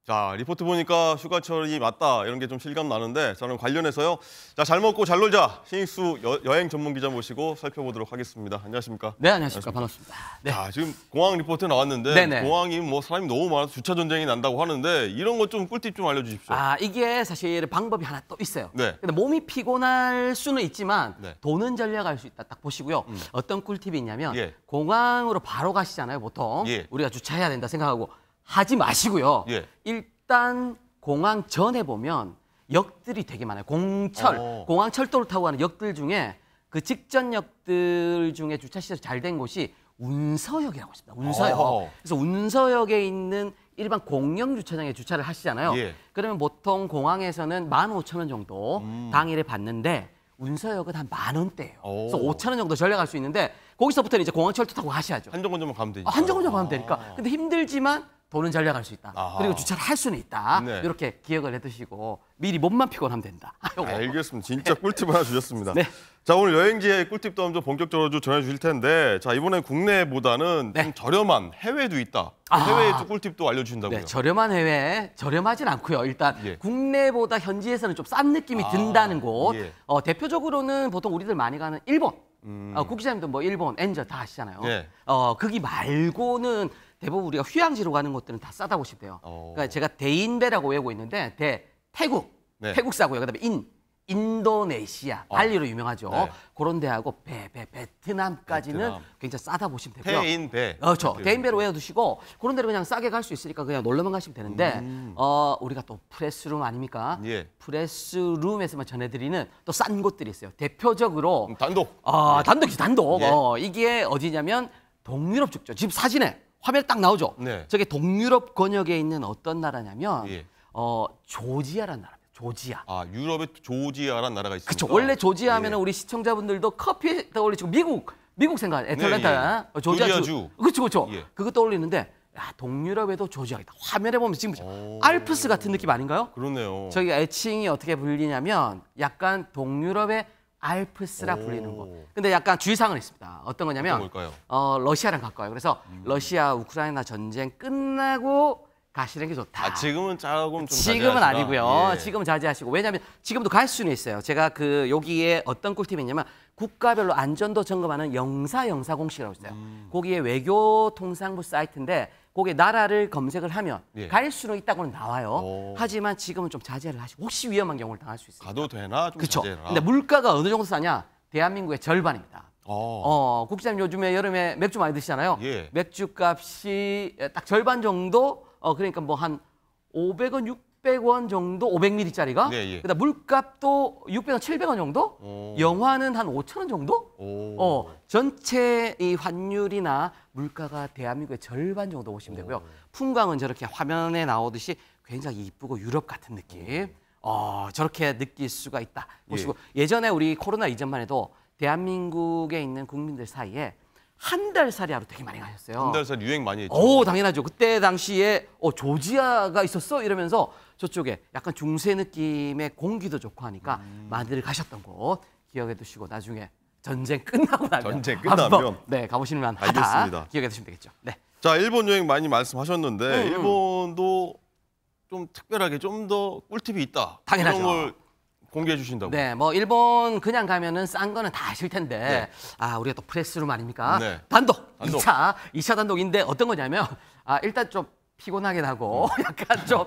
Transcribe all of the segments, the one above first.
자, 리포트 보니까 휴가철이 맞다 이런 게 좀 실감 나는데 저는 관련해서요. 자, 잘 먹고 잘 놀자 신익수 여행 전문 기자 모시고 살펴보도록 하겠습니다. 안녕하십니까? 네, 안녕하십니까? 반갑습니다. 네. 자, 지금 공항 리포트 나왔는데 네네. 공항이 뭐 사람이 너무 많아서 주차 전쟁이 난다고 하는데 이런 것 좀 꿀팁 좀 알려주십시오. 이게 사실 방법이 하나 또 있어요. 네. 근데 몸이 피곤할 수는 있지만 네. 돈은 절약할 수 있다. 딱 보시고요. 어떤 꿀팁이 있냐면 예. 공항으로 바로 가시잖아요, 보통. 예. 우리가 주차해야 된다 생각하고 하지 마시고요. 예. 일단 공항 전에 보면 역들이 되게 많아요. 공철, 공항 철도를 타고 가는 역들 중에 그 직전 역들 중에 주차 시설이 잘 된 곳이 운서역이라고 있습니다. 운서역. 그래서 운서역에 있는 일반 공영 주차장에 주차를 하시잖아요. 예. 그러면 보통 공항에서는 15,000원 정도 당일에 받는데 운서역은 한 10,000원대예요. 그래서 5,000원 정도 절약할 수 있는데 거기서부터는 이제 공항 철도 타고 가셔야죠. 한정거장만 가면 되니까. 한정거장 가면 되니까. 근데 힘들지만 돈은 절약할 수 있다. 아하. 그리고 주차를 할 수는 있다. 네. 이렇게 기억을 해두시고 미리 몸만 피곤하면 된다. 요거. 알겠습니다. 진짜 꿀팁 하나 주셨습니다. 네. 자, 오늘 여행지의 꿀팁도 한번 본격적으로 좀 전해주실 텐데 자, 이번엔 국내보다는 네. 좀 저렴한 해외도 있다. 해외 꿀팁도 알려주신다고요. 네, 저렴한 해외, 저렴하진 않고요. 일단 예. 국내보다 현지에서는 좀 싼 느낌이 든다는 곳. 예. 대표적으로는 보통 우리들 많이 가는 일본. 국 기자님도 뭐 일본, 엔저 다 아시잖아요. 예. 거기 말고는 대부분 우리가 휴양지로 가는 곳들은 다 싸다 보시면 돼요. 그러니까 제가 대인배라고 외우고 있는데 태국, 네. 태국 싸고요. 그다음에 인도네시아, 발리로 유명하죠. 네. 그런 데하고 베트남까지는 베트남. 굉장히 싸다 보시면 되고요. 대인배. 그렇죠. 대인배로 외워두시고 그런 데로 그냥 싸게 갈 수 있으니까 그냥 놀러만 가시면 되는데 우리가 또 프레스룸 아닙니까? 예. 프레스룸에서만 전해드리는 또 싼 곳들이 있어요. 대표적으로 단독. 단독이죠, 단독. 예. 이게 어디냐면 동유럽 쪽죠. 지금 사진에 화면에 딱 나오죠. 네. 저게 동유럽 권역에 있는 어떤 나라냐면 예. 조지아라는 나라입니다. 조지아. 유럽에 조지아라는 나라가 있습니다. 그렇죠. 원래 조지아 하면은 예. 우리 시청자분들도 커피 떠올리시고 미국 생각, 애틀랜타, 네, 예. 조지아주. 그렇죠. 예. 그거 떠올리는데 동유럽에도 조지아가 있다. 화면에 보면 지금 알프스 같은 느낌 아닌가요? 그러네요. 저희 애칭이 어떻게 불리냐면 약간 동유럽의 알프스라 불리는 거. 근데 약간 주의사항은 있습니다. 어떤 거냐면 뭘까요? 러시아랑 가까워요. 그래서 러시아 우크라이나 전쟁 끝나고 가시는 게 좋다. 지금은 조금 좀 지금은 자제하시라. 아니고요. 예. 지금은 자제하시고. 왜냐하면 지금도 갈 수는 있어요. 제가 여기에 어떤 꿀팁이 있냐면 국가별로 안전도 점검하는 영사 공식이라고 있어요. 거기에 외교통상부 사이트인데 거기에 나라를 검색을 하면 예. 갈 수는 있다고는 나와요. 하지만 지금은 좀 자제를 하시고 혹시 위험한 경우를 당할 수 있습니다. 가도 되나 좀 그렇죠. 자제해라. 근데 물가가 어느 정도 싸냐? 대한민국의 절반입니다. 국장님 요즘에 여름에 맥주 많이 드시잖아요. 예. 맥주 값이 딱 절반 정도 그러니까 뭐 한 500원, 600원 정도 500ml짜리가 네, 예. 그다음 물값도 600원, 700원 정도? 영화는 한 5,000원 정도? 전체 이 환율이나 물가가 대한민국의 절반 정도 보시면 되고요. 풍광은 저렇게 화면에 나오듯이 굉장히 이쁘고 유럽 같은 느낌. 저렇게 느낄 수가 있다. 보시고 예전에 우리 코로나 이전만 해도 대한민국에 있는 국민들 사이에 한 달 살이 하루 되게 많이 가셨어요. 한 달 살 유행 많이 했죠. 당연하죠. 그때 당시에 조지아가 있었어? 이러면서 저쪽에 약간 중세 느낌의 공기도 좋고 하니까 많이들 가셨던 곳 기억해 두시고 나중에 전쟁 끝나고 나면 전쟁 끝나면 한번, 가보시면 하다. 알겠습니다. 기억해 두시면 되겠죠. 네. 자, 일본 여행 많이 말씀하셨는데 일본도 좀 특별하게 좀 더 꿀팁이 있다. 당연하죠. 그런 걸 공개해 주신다고. 네, 뭐 일본 그냥 가면은 싼 거는 다 아실 텐데 우리가 또 프레스룸 아닙니까? 네. 단독. 단독. 2차 단독인데 어떤 거냐면 일단 좀 피곤하긴 하고 약간 좀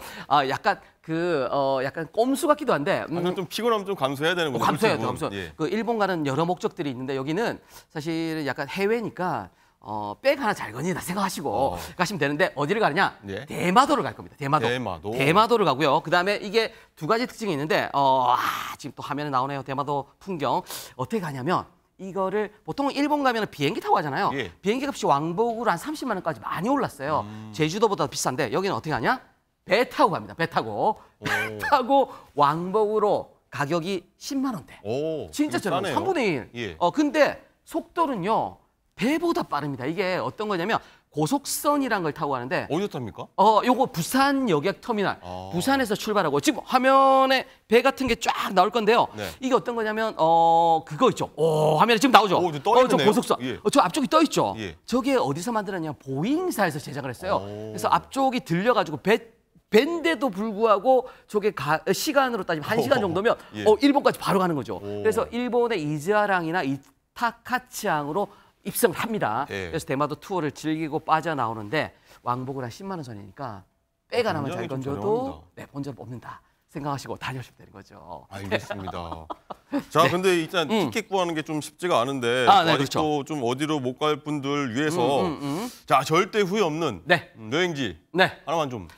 약간 꼼수 같기도 한데 좀 피곤하면 좀 감수해야 되는 거죠. 감수해야죠. 감수. 예. 그 일본 가는 여러 목적들이 있는데 여기는 사실 약간 해외니까 백 하나 잘 거니다 생각하시고 가시면 되는데 어디를 가느냐? 예. 대마도를 갈 겁니다. 대마도를 가고요. 그다음에 이게 두 가지 특징이 있는데 지금 또 화면에 나오네요. 대마도 풍경. 어떻게 가냐면 이거를 보통 일본 가면 비행기 타고 가잖아요. 예. 비행기 값이 왕복으로 한 30만 원까지 많이 올랐어요. 제주도보다 비싼데 여기는 어떻게 가냐? 배 타고 갑니다. 배 타고 왕복으로 가격이 10만 원대. 진짜 저렴해요. 3분의 1. 예. 근데 속도는요. 배보다 빠릅니다. 이게 어떤 거냐면 고속선이란 걸 타고 가는데 어디서 탑니까? 요거 부산 여객 터미널. 부산에서 출발하고 지금 화면에 배 같은 게 쫙 나올 건데요. 네. 이게 어떤 거냐면 그거 있죠. 화면에 지금 나오죠. 저 떠 있네요. 저 고속선. 예. 저 앞쪽이 떠 있죠. 예. 저게 어디서 만들었냐? 보잉사에서 제작을 했어요. 그래서 앞쪽이 들려 가지고 배 밴데도 불구하고 저게 시간으로 따지면 1시간 정도면 예. 일본까지 바로 가는 거죠. 그래서 일본의 이즈아랑이나 이타카츠항으로 입성을 합니다. 예. 그래서 대마도 투어를 즐기고 빠져나오는데 왕복을 한 10만 원 선이니까 빼가 나면 잘 굉장히 좀 건져도 저렴합니다. 본전 뽑는다 생각하시고 다녀오시면 되는 거죠. 알겠습니다. 자, 근데 일단 티켓 구하는 게 좀 쉽지가 않은데 아, 네, 아직도 좀 어디로 못 갈 분들 위해서 자, 절대 후회 없는 네. 여행지 네. 하나만 좀.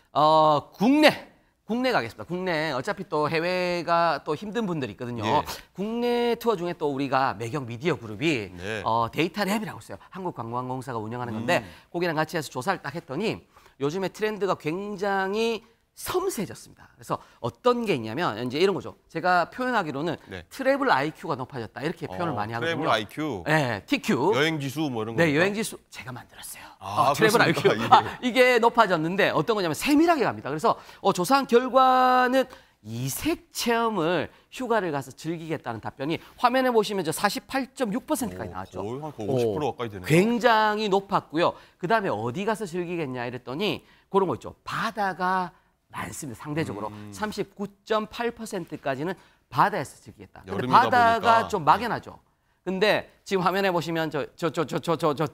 국내 가겠습니다. 국내 어차피 또 해외가 또 힘든 분들이 있거든요. 예. 국내 투어 중에 또 우리가 매경 미디어 그룹이 네. 데이터 랩이라고 있어요. 한국관광공사가 운영하는 건데 거기랑 같이 해서 조사를 딱 했더니 요즘에 트렌드가 굉장히 섬세해졌습니다. 그래서 어떤 게 있냐면 이제 이런 거죠. 제가 표현하기로는 네. 트래블 IQ가 높아졌다 이렇게 표현을 많이 하거든요. 트래블 IQ, 네, TQ. 여행 지수 뭐 이런 거. 네, 여행 지수 제가 만들었어요. 아, 트래블 IQ. 그렇습니까? 예. 이게 높아졌는데 어떤 거냐면 세밀하게 갑니다. 그래서 조사한 결과는 이색 체험을 휴가를 가서 즐기겠다는 답변이 화면에 보시면 48.6%까지 나왔죠. 거의 한 50% 가까이 되네요. 굉장히 높았고요. 그다음에 어디 가서 즐기겠냐 이랬더니 그런 거 있죠. 바다가 많습니다. 상대적으로 39.8%까지는 바다에서 즐기겠다. 근데 여름이다 바다가 보니까. 좀 막연하죠. 근데 지금 화면에 보시면 저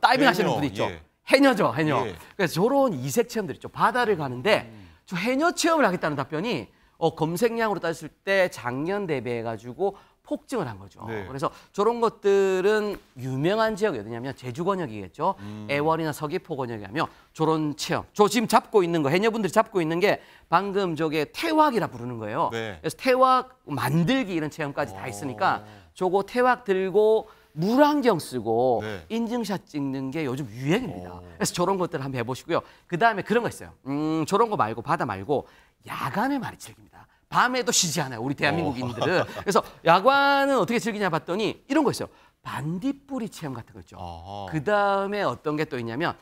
다이빙 하시는 해녀, 분들 있죠. 예. 해녀죠, 해녀. 예. 그래서 저런 이색 체험들 있죠. 바다를 가는데 저 해녀 체험을 하겠다는 답변이 검색량으로 따졌을 때 작년 대비해 가지고 폭증을 한 거죠. 네. 그래서 저런 것들은 유명한 지역이 어디냐면 제주 권역이겠죠. 애월이나 서귀포 권역이라면 저런 체험. 저 지금 잡고 있는 거 해녀분들이 잡고 있는 게 방금 저게 태왁이라 부르는 거예요. 네. 그래서 태왁 만들기 이런 체험까지 다 있으니까 저거 태왁 들고 물안경 쓰고 네. 인증샷 찍는 게 요즘 유행입니다. 그래서 저런 것들 한번 해보시고요. 그 다음에 그런 거 있어요. 저런 거 말고 바다 말고 야간을 많이 즐깁니다. 밤에도 쉬지 않아요. 우리 대한민국인들은. 그래서 야간은 어떻게 즐기냐 봤더니 이런 거 있어요. 반딧불이 체험 같은 거 있죠. 아하. 그 다음에 어떤 게 또 있냐면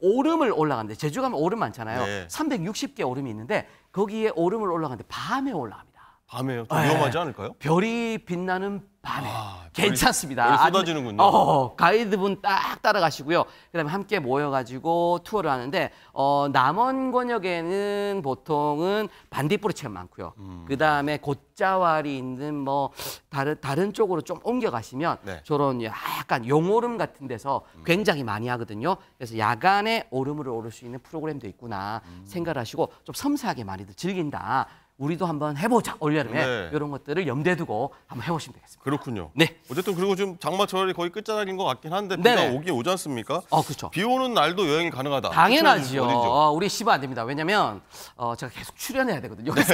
오름을 올라가는데 제주 가면 오름 많잖아요. 네. 360개 오름이 있는데 거기에 오름을 올라가는데 밤에 올라갑니다. 밤에요? 좀 네. 위험하지 않을까요? 별이 빛나는 밤에 별이 괜찮습니다. 쏟아지는군요. 가이드분 딱 따라가시고요. 그다음에 함께 모여가지고 투어를 하는데 남원 권역에는 보통은 반딧불이 체험 많고요. 그다음에 곶자왈이 있는 뭐 다른 쪽으로 좀 옮겨가시면 네. 저런 약간 용오름 같은 데서 굉장히 많이 하거든요. 그래서 야간에 오름을 오를 수 있는 프로그램도 있구나 생각을 하시고 좀 섬세하게 많이들 즐긴다. 우리도 한번 해보자 올여름에 네. 이런 것들을 염두에 두고 한번 해보시면 되겠습니다. 그렇군요. 네. 어쨌든 그리고 지금 장마철이 거의 끝자락인 것 같긴 한데 비가 네네. 오긴 오지 않습니까? 그렇죠. 비 오는 날도 여행이 가능하다. 당연하죠. 어디죠? 우리 쉬면 안 됩니다. 왜냐면 제가 계속 출연해야 되거든요. 그래서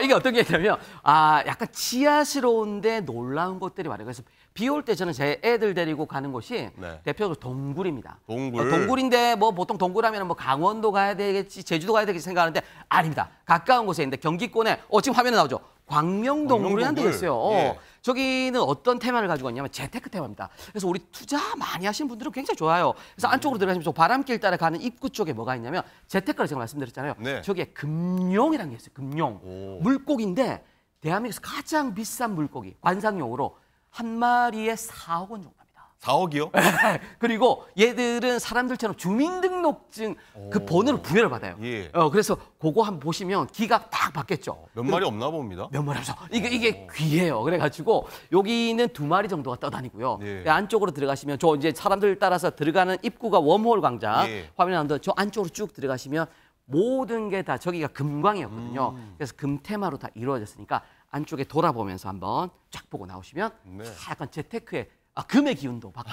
이게 어떤 게 있냐면 약간 지하스러운데 놀라운 곳들이 많아요. 그래서 비 올 때 저는 제 애들 데리고 가는 곳이 네. 대표적으로 동굴입니다. 동굴. 동굴인데 뭐 보통 동굴하면 뭐 강원도 가야 되겠지, 제주도 가야 되겠지 생각하는데 아닙니다. 가까운 곳에 있는데 경기권에 지금 화면에 나오죠. 광명동굴이라는 데가 광명동굴. 있어요. 예. 저기는 어떤 테마를 가지고 있냐면 재테크 테마입니다. 그래서 우리 투자 많이 하시는 분들은 굉장히 좋아요. 그래서 안쪽으로 들어가시면 저 바람길 따라 가는 입구 쪽에 뭐가 있냐면 재테크를 제가 말씀드렸잖아요. 네. 저기에 금룡이라는 게 있어요. 금룡. 오. 물고기인데 대한민국에서 가장 비싼 물고기 관상용으로 한 마리에 4억 원 정도 합니다. 4억이요? 그리고 얘들은 사람들처럼 주민등록증 그 번호를 부여를 받아요. 예. 그래서 그거 한번 보시면 기가 딱 받겠죠. 몇 마리 없나 봅니다. 몇 마리 없어. 이게 귀해요. 그래가지고 여기는 2마리 정도가 떠다니고요. 예. 안쪽으로 들어가시면 저 이제 사람들 따라서 들어가는 입구가 웜홀 광장 예. 화면에 나오는데 저 안쪽으로 쭉 들어가시면 모든 게 다 저기가 금광이었거든요. 그래서 금 테마로 다 이루어졌으니까 안쪽에 돌아보면서 한번 쫙 보고 나오시면 네. 약간 재테크의 금의 기운도 받고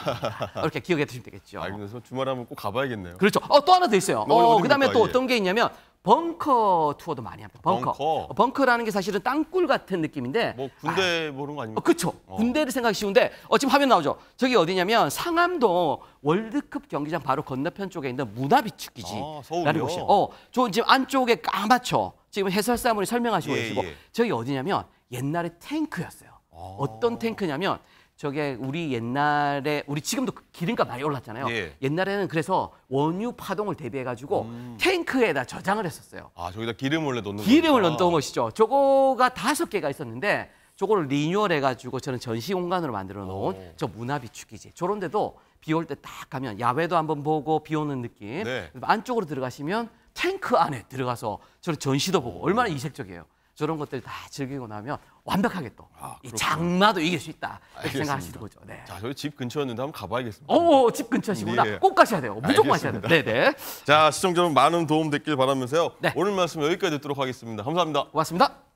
이렇게 기억해 두시면 되겠죠. 알면서 주말에 한번 꼭 가봐야겠네요. 그렇죠. 또 하나 더 있어요. 어디입니까? 그다음에 또 예. 어떤 게 있냐면 벙커 투어도 많이 합니다. 벙커. 벙커라는 게 사실은 땅굴 같은 느낌인데 뭐 군대 보는 거 아닙니까? 그렇죠. 군대를 생각하기 쉬운데 지금 화면 나오죠. 저기 어디냐면 상암동 월드컵 경기장 바로 건너편 쪽에 있는 문화비축기지라는 서울이요? 곳이에요. 저 지금 안쪽에 까맣죠. 지금 해설사분이 설명하시고 예, 계시고 예. 저기 어디냐면 옛날에 탱크였어요. 어떤 탱크냐면 저게 우리 옛날에 우리 지금도 기름값 많이 올랐잖아요. 예. 옛날에는 그래서 원유 파동을 대비해 가지고 탱크에다 저장을 했었어요. 저기다 기름 원래 넣는 기름을 거구나. 넣던 것이죠. 저거가 5개가 있었는데 저거를 리뉴얼 해가지고 저는 전시 공간으로 만들어 놓은 저 문화비축기지. 저런 데도 비 올 때 딱 가면 야외도 한번 보고 비 오는 느낌. 네. 안쪽으로 들어가시면 탱크 안에 들어가서 저런 전시도 보고 얼마나 이색적이에요. 저런 것들 다 즐기고 나면 완벽하게 또 이 장마도 이길 수 있다 이렇게 생각하시는 거죠. 네. 자, 저희 집 근처였는데 한번 가봐야겠습니다. 집 근처시구나. 네. 꼭 가셔야 돼요. 무조건 가셔야 돼요. 네네. 자, 시청자 여러분 많은 도움 됐길 바라면서요. 네. 오늘 말씀 여기까지 듣도록 하겠습니다. 감사합니다. 고맙습니다.